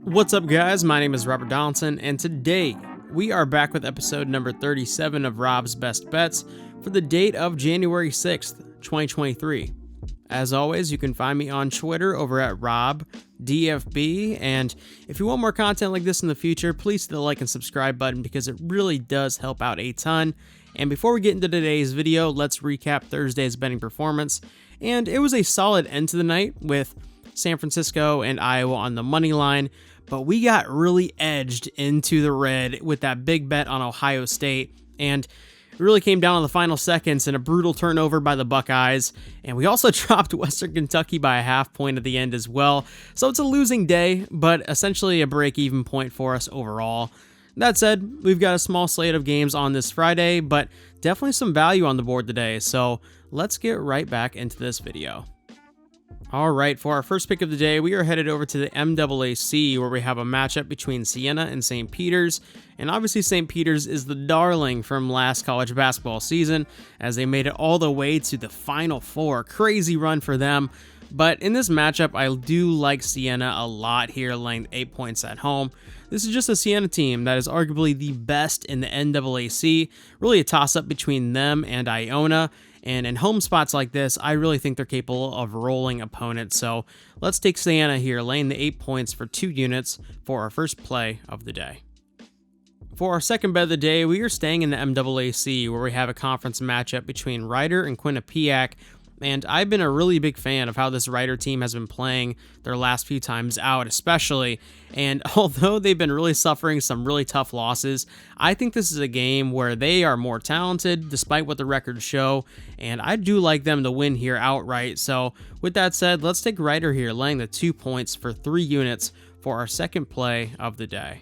What's up, guys? My name is Robert Donaldson, and today we are back with episode number 37 of Rob's Best Bets for the date of January 6th, 2023. As always, you can find me on Twitter over at RobDFB, and if you want more content like this in the future, please hit the like and subscribe button because it really does help out a ton. And before we get into today's video, let's recap Thursday's betting performance. And it was a solid end to the night with San Francisco and Iowa on the money line, but we got really edged into the red with that big bet on Ohio State, and it really came down on the final seconds in a brutal turnover by the Buckeyes, and we also dropped Western Kentucky by a half point at the end as well, so it's a losing day, but essentially a break-even point for us overall. That said, we've got a small slate of games on this Friday, but definitely some value on the board today, so let's get right back into this video. Alright, for our first pick of the day, we are headed over to the MAAC, where we have a matchup between Siena and St. Peter's, and obviously St. Peter's is the darling from last college basketball season, as they made it all the way to the Final Four. Crazy run for them, but in this matchup, I do like Siena a lot here, laying 8 points at home. This is just a Siena team that is arguably the best in the NAAC, really a toss-up between them and Iona. And in home spots like this, I really think they're capable of rolling opponents. So let's take Siena here, laying the 8 points for 2 units for our first play of the day. For our second bet of the day, we are staying in the MAAC, where we have a conference matchup between Rider and Quinnipiac. And I've been a really big fan of how this Rider team has been playing their last few times out, especially. And although they've been really suffering some really tough losses, I think this is a game where they are more talented, despite what the records show. And I do like them to win here outright. So with that said, let's take Rider here, laying the 2 points for 3 units for our second play of the day.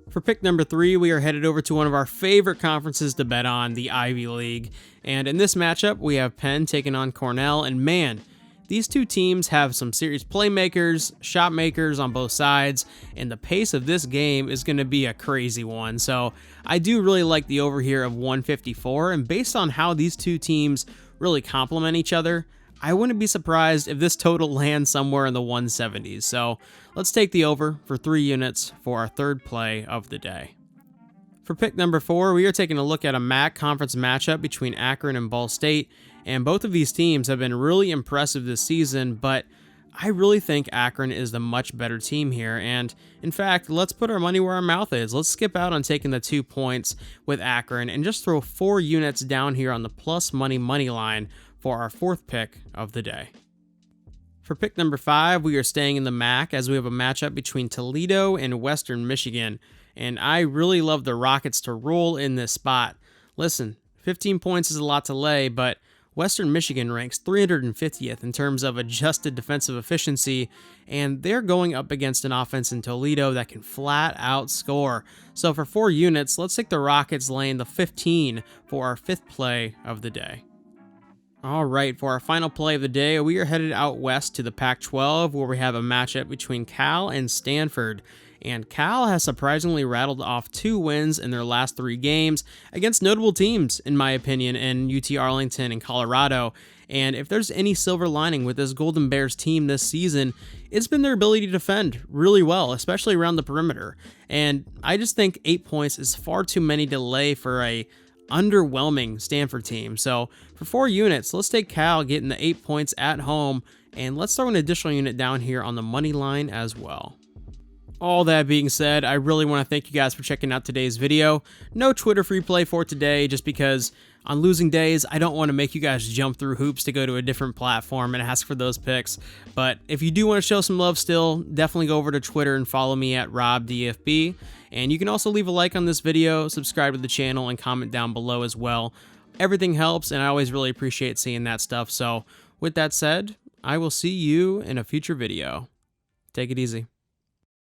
For pick number 3, we are headed over to one of our favorite conferences to bet on, the Ivy League. And in this matchup, we have Penn taking on Cornell, and man, these two teams have some serious playmakers, shot makers on both sides, and the pace of this game is going to be a crazy one. So I do really like the over here of 154, and based on how these two teams really complement each other, I wouldn't be surprised if this total lands somewhere in the 170s. So let's take the over for 3 units for our third play of the day. For pick number 4, we are taking a look at a MAC conference matchup between Akron and Ball State, and both of these teams have been really impressive this season, but I really think Akron is the much better team here, and in fact, let's put our money where our mouth is. Let's skip out on taking the 2 points with Akron and just throw 4 units down here on the plus money line for our fourth pick of the day. For pick number 5, we are staying in the MAC as we have a matchup between Toledo and Western Michigan, and I really love the Rockets to roll in this spot. Listen, 15 points is a lot to lay, but Western Michigan ranks 350th in terms of adjusted defensive efficiency, and they're going up against an offense in Toledo that can flat out score. So for 4 units, let's take the Rockets laying the 15 for our fifth play of the day. Alright, for our final play of the day, we are headed out west to the Pac-12, where we have a matchup between Cal and Stanford. And Cal has surprisingly rattled off 2 wins in their last 3 games against notable teams, in my opinion, in UT Arlington and Colorado. And if there's any silver lining with this Golden Bears team this season, it's been their ability to defend really well, especially around the perimeter. And I just think 8 points is far too many to lay for a underwhelming Stanford team. So for 4 units, let's take Cal getting the 8 points at home, and let's throw an additional unit down here on the money line as well. All that being said, I really want to thank you guys for checking out today's video. No Twitter free play for today, just because on losing days, I don't want to make you guys jump through hoops to go to a different platform and ask for those picks. But if you do want to show some love still, definitely go over to Twitter and follow me at RobDFB. And you can also leave a like on this video, subscribe to the channel, and comment down below as well. Everything helps, and I always really appreciate seeing that stuff. So with that said, I will see you in a future video. Take it easy.